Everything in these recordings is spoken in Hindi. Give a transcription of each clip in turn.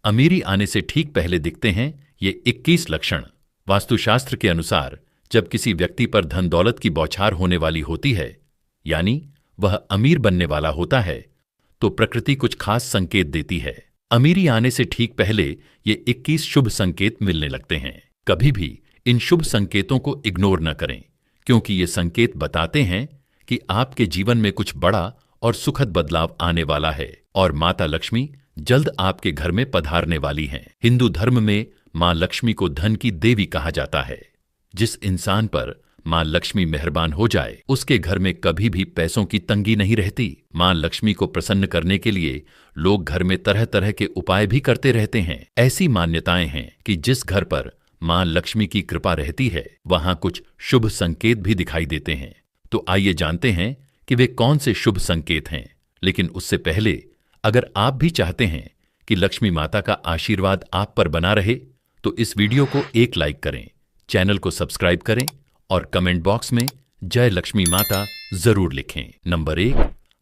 अमीरी आने से ठीक पहले दिखते हैं ये 21 लक्षण। वास्तुशास्त्र के अनुसार जब किसी व्यक्ति पर धन दौलत की बौछार होने वाली होती है, यानी वह अमीर बनने वाला होता है, तो प्रकृति कुछ खास संकेत देती है। अमीरी आने से ठीक पहले ये 21 शुभ संकेत मिलने लगते हैं। कभी भी इन शुभ संकेतों को इग्नोर न करें, क्योंकि ये संकेत बताते हैं कि आपके जीवन में कुछ बड़ा और सुखद बदलाव आने वाला है और माता लक्ष्मी जल्द आपके घर में पधारने वाली हैं। हिंदू धर्म में मां लक्ष्मी को धन की देवी कहा जाता है। जिस इंसान पर मां लक्ष्मी मेहरबान हो जाए, उसके घर में कभी भी पैसों की तंगी नहीं रहती। मां लक्ष्मी को प्रसन्न करने के लिए लोग घर में तरह तरह के उपाय भी करते रहते हैं। ऐसी मान्यताएं हैं कि जिस घर पर मां लक्ष्मी की कृपा रहती है, वहां कुछ शुभ संकेत भी दिखाई देते हैं। तो आइए जानते हैं कि वे कौन से शुभ संकेत हैं। लेकिन उससे पहले अगर आप भी चाहते हैं कि लक्ष्मी माता का आशीर्वाद आप पर बना रहे, तो इस वीडियो को एक लाइक करें, चैनल को सब्सक्राइब करें और कमेंट बॉक्स में जय लक्ष्मी माता जरूर लिखें। नंबर 1,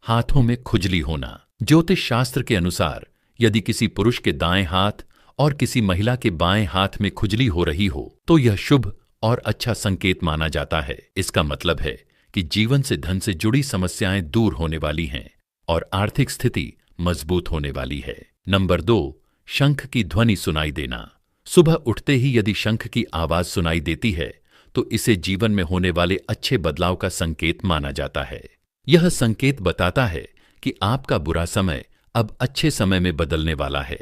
हाथों में खुजली होना। ज्योतिष शास्त्र के अनुसार यदि किसी पुरुष के दाएं हाथ और किसी महिला के बाएं हाथ में खुजली हो रही हो, तो यह शुभ और अच्छा संकेत माना जाता है। इसका मतलब है कि जीवन से धन से जुड़ी समस्याएं दूर होने वाली हैं और आर्थिक स्थिति मजबूत होने वाली है। नंबर 2, शंख की ध्वनि सुनाई देना। सुबह उठते ही यदि शंख की आवाज सुनाई देती है, तो इसे जीवन में होने वाले अच्छे बदलाव का संकेत माना जाता है। यह संकेत बताता है कि आपका बुरा समय अब अच्छे समय में बदलने वाला है।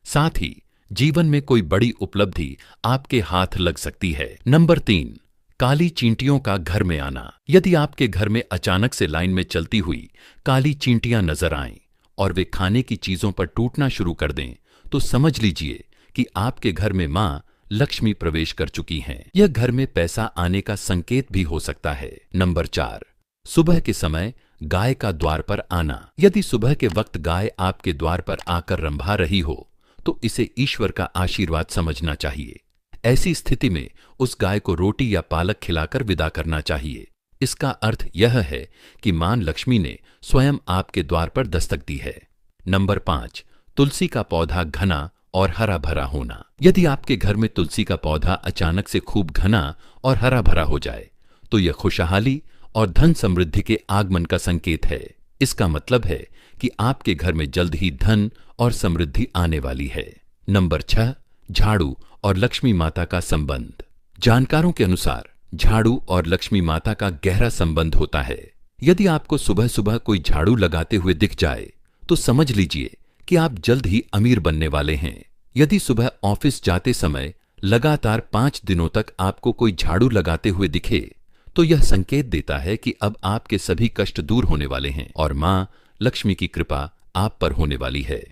साथ ही जीवन में कोई बड़ी उपलब्धि आपके हाथ लग सकती है। नंबर 3, काली चींटियों का घर में आना। यदि आपके घर में अचानक से लाइन में चलती हुई काली चींटियां नजर आएं और वे खाने की चीजों पर टूटना शुरू कर दें, तो समझ लीजिए कि आपके घर में मां लक्ष्मी प्रवेश कर चुकी हैं। यह घर में पैसा आने का संकेत भी हो सकता है। नंबर 4, सुबह के समय गाय का द्वार पर आना। यदि सुबह के वक्त गाय आपके द्वार पर आकर रंभा रही हो, तो इसे ईश्वर का आशीर्वाद समझना चाहिए। ऐसी स्थिति में उस गाय को रोटी या पालक खिलाकर विदा करना चाहिए। इसका अर्थ यह है कि मां लक्ष्मी ने स्वयं आपके द्वार पर दस्तक दी है। नंबर 5, तुलसी का पौधा घना और हरा भरा होना। यदि आपके घर में तुलसी का पौधा अचानक से खूब घना और हरा भरा हो जाए, तो यह खुशहाली और धन समृद्धि के आगमन का संकेत है। इसका मतलब है कि आपके घर में जल्द ही धन और समृद्धि आने वाली है। नंबर 6, झाड़ू और लक्ष्मी माता का संबंध। जानकारों के अनुसार झाड़ू और लक्ष्मी माता का गहरा संबंध होता है। यदि आपको सुबह सुबह कोई झाड़ू लगाते हुए दिख जाए, तो समझ लीजिए कि आप जल्द ही अमीर बनने वाले हैं। यदि सुबह ऑफिस जाते समय लगातार 5 दिनों तक आपको कोई झाड़ू लगाते हुए दिखे, तो यह संकेत देता है कि अब आपके सभी कष्ट दूर होने वाले हैं और मां लक्ष्मी की कृपा आप पर होने वाली है।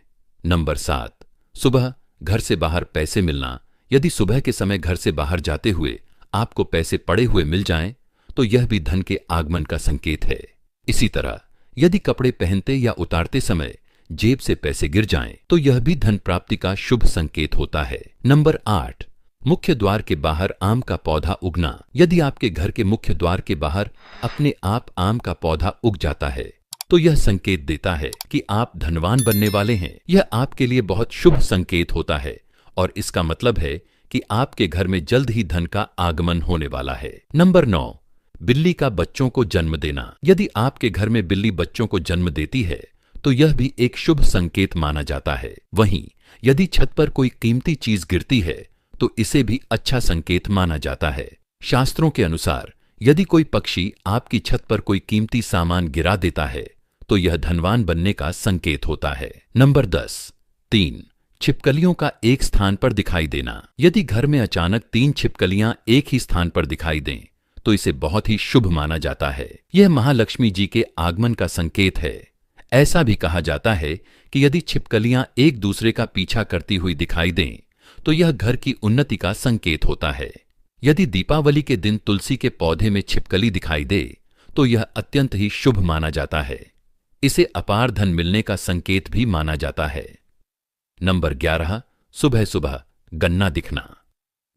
नंबर 7, सुबह घर से बाहर पैसे मिलना। यदि सुबह के समय घर से बाहर जाते हुए आपको पैसे पड़े हुए मिल जाएं, तो यह भी धन के आगमन का संकेत है। इसी तरह यदि कपड़े पहनते या उतारते समय जेब से पैसे गिर जाएं, तो यह भी धन प्राप्ति का शुभ संकेत होता है। नंबर 8, मुख्य द्वार के बाहर आम का पौधा उगना। यदि आपके घर के मुख्य द्वार के बाहर अपने आप आम का पौधा उग जाता है, तो यह संकेत देता है कि आप धनवान बनने वाले हैं। यह आपके लिए बहुत शुभ संकेत होता है और इसका मतलब है कि आपके घर में जल्द ही धन का आगमन होने वाला है। नंबर 9, बिल्ली का बच्चों को जन्म देना। यदि आपके घर में बिल्ली बच्चों को जन्म देती है, तो यह भी एक शुभ संकेत माना जाता है। वहीं यदि छत पर कोई कीमती चीज गिरती है, तो इसे भी अच्छा संकेत माना जाता है। शास्त्रों के अनुसार यदि कोई पक्षी आपकी छत पर कोई कीमती सामान गिरा देता है, तो यह धनवान बनने का संकेत होता है। नंबर 10, 3, छिपकलियों का एक स्थान पर दिखाई देना। यदि घर में अचानक 3 छिपकलियां एक ही स्थान पर दिखाई दें, तो इसे बहुत ही शुभ माना जाता है। यह महालक्ष्मी जी के आगमन का संकेत है। ऐसा भी कहा जाता है कि यदि छिपकलियां एक दूसरे का पीछा करती हुई दिखाई दें, तो यह घर की उन्नति का संकेत होता है। यदि दीपावली के दिन तुलसी के पौधे में छिपकली दिखाई दे, तो यह अत्यंत ही शुभ माना जाता है। इसे अपार धन मिलने का संकेत भी माना जाता है। नंबर 11, सुबह सुबह गन्ना दिखना।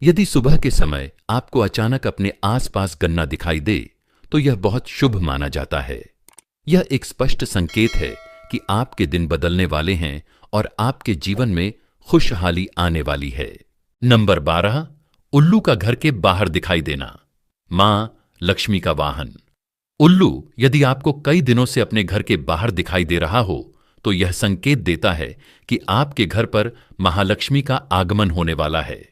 यदि सुबह के समय आपको अचानक अपने आसपास गन्ना दिखाई दे, तो यह बहुत शुभ माना जाता है। यह एक स्पष्ट संकेत है कि आपके दिन बदलने वाले हैं और आपके जीवन में खुशहाली आने वाली है। नंबर 12, उल्लू का घर के बाहर दिखाई देना, मां लक्ष्मी का वाहन। उल्लू यदि आपको कई दिनों से अपने घर के बाहर दिखाई दे रहा हो तो यह संकेत देता है कि आपके घर पर महालक्ष्मी का आगमन होने वाला है।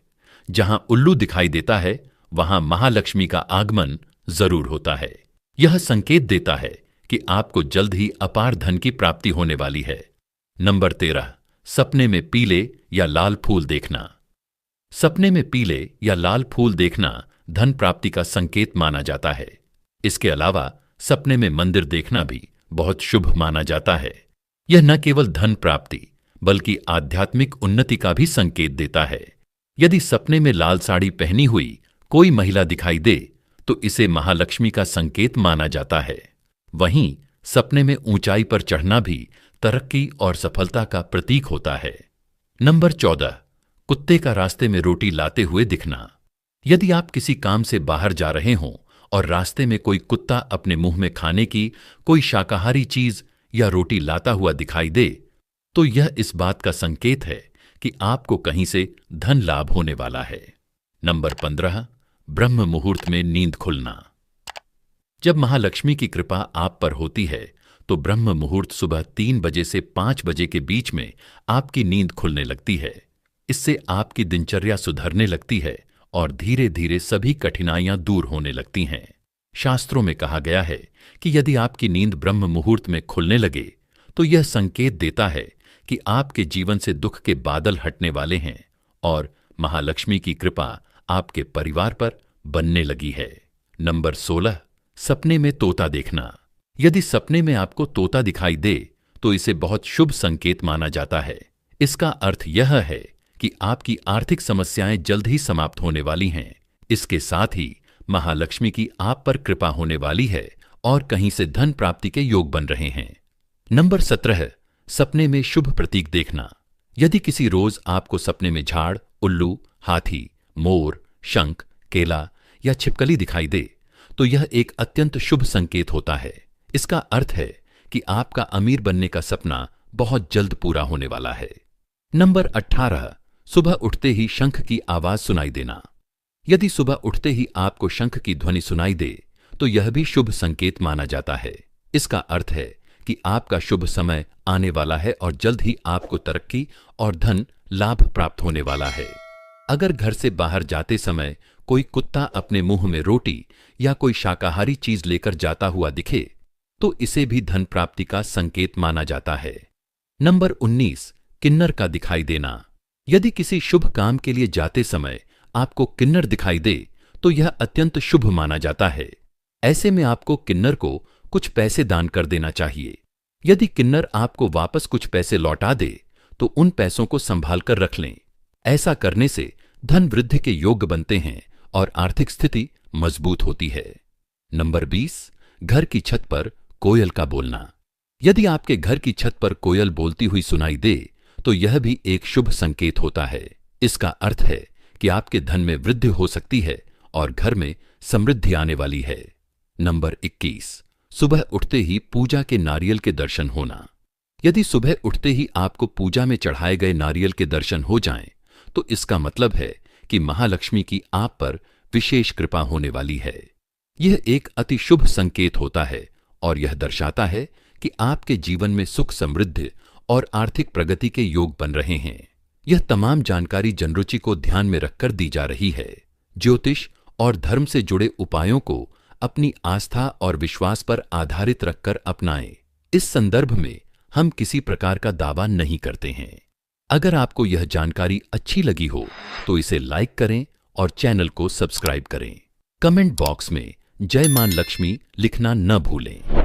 जहां उल्लू दिखाई देता है वहां महालक्ष्मी का आगमन जरूर होता है। यह संकेत देता है कि आपको जल्द ही अपार धन की प्राप्ति होने वाली है। नंबर 13, सपने में पीले या लाल फूल देखना। सपने में पीले या लाल फूल देखना धन प्राप्ति का संकेत माना जाता है। इसके अलावा सपने में मंदिर देखना भी बहुत शुभ माना जाता है। यह न केवल धन प्राप्ति बल्कि आध्यात्मिक उन्नति का भी संकेत देता है। यदि सपने में लाल साड़ी पहनी हुई कोई महिला दिखाई दे तो इसे महालक्ष्मी का संकेत माना जाता है। वहीं सपने में ऊंचाई पर चढ़ना भी तरक्की और सफलता का प्रतीक होता है। नंबर 14, कुत्ते का रास्ते में रोटी लाते हुए दिखना। यदि आप किसी काम से बाहर जा रहे हों और रास्ते में कोई कुत्ता अपने मुंह में खाने की कोई शाकाहारी चीज या रोटी लाता हुआ दिखाई दे तो यह इस बात का संकेत है कि आपको कहीं से धन लाभ होने वाला है। नंबर 15, ब्रह्म मुहूर्त में नींद खुलना। जब महालक्ष्मी की कृपा आप पर होती है तो ब्रह्म मुहूर्त सुबह 3 बजे से 5 बजे के बीच में आपकी नींद खुलने लगती है। इससे आपकी दिनचर्या सुधरने लगती है और धीरे धीरे सभी कठिनाइयां दूर होने लगती हैं। शास्त्रों में कहा गया है कि यदि आपकी नींद ब्रह्म मुहूर्त में खुलने लगे तो यह संकेत देता है कि आपके जीवन से दुख के बादल हटने वाले हैं और महालक्ष्मी की कृपा आपके परिवार पर बनने लगी है। नंबर 16, सपने में तोता देखना। यदि सपने में आपको तोता दिखाई दे तो इसे बहुत शुभ संकेत माना जाता है। इसका अर्थ यह है कि आपकी आर्थिक समस्याएं जल्द ही समाप्त होने वाली हैं। इसके साथ ही महालक्ष्मी की आप पर कृपा होने वाली है और कहीं से धन प्राप्ति के योग बन रहे हैं। नंबर 17, सपने में शुभ प्रतीक देखना। यदि किसी रोज आपको सपने में झाड़, उल्लू, हाथी, मोर, शंख, केला या छिपकली दिखाई दे तो यह एक अत्यंत शुभ संकेत होता है। इसका अर्थ है कि आपका अमीर बनने का सपना बहुत जल्द पूरा होने वाला है। नंबर 18, सुबह उठते ही शंख की आवाज सुनाई देना। यदि सुबह उठते ही आपको शंख की ध्वनि सुनाई दे तो यह भी शुभ संकेत माना जाता है। इसका अर्थ है कि आपका शुभ समय आने वाला है और जल्द ही आपको तरक्की और धन लाभ प्राप्त होने वाला है। अगर घर से बाहर जाते समय कोई कुत्ता अपने मुंह में रोटी या कोई शाकाहारी चीज लेकर जाता हुआ दिखे तो इसे भी धन प्राप्ति का संकेत माना जाता है। नंबर 19, किन्नर का दिखाई देना। यदि किसी शुभ काम के लिए जाते समय आपको किन्नर दिखाई दे तो यह अत्यंत शुभ माना जाता है। ऐसे में आपको किन्नर को कुछ पैसे दान कर देना चाहिए। यदि किन्नर आपको वापस कुछ पैसे लौटा दे तो उन पैसों को संभाल कर रख लें। ऐसा करने से धन वृद्धि के योग बनते हैं और आर्थिक स्थिति मजबूत होती है। नंबर 20, घर की छत पर कोयल का बोलना। यदि आपके घर की छत पर कोयल बोलती हुई सुनाई दे तो यह भी एक शुभ संकेत होता है। इसका अर्थ है कि आपके धन में वृद्धि हो सकती है और घर में समृद्धि आने वाली है। नंबर 21, सुबह उठते ही पूजा के नारियल के दर्शन होना। यदि सुबह उठते ही आपको पूजा में चढ़ाए गए नारियल के दर्शन हो जाएं, तो इसका मतलब है कि महालक्ष्मी की आप पर विशेष कृपा होने वाली है। यह एक अति शुभ संकेत होता है और यह दर्शाता है कि आपके जीवन में सुख, समृद्धि और आर्थिक प्रगति के योग बन रहे हैं। यह तमाम जानकारी जनरुचि को ध्यान में रखकर दी जा रही है। ज्योतिष और धर्म से जुड़े उपायों को अपनी आस्था और विश्वास पर आधारित रखकर अपनाएं। इस संदर्भ में हम किसी प्रकार का दावा नहीं करते हैं। अगर आपको यह जानकारी अच्छी लगी हो तो इसे लाइक करें और चैनल को सब्सक्राइब करें। कमेंट बॉक्स में जय मां लक्ष्मी लिखना न भूलें।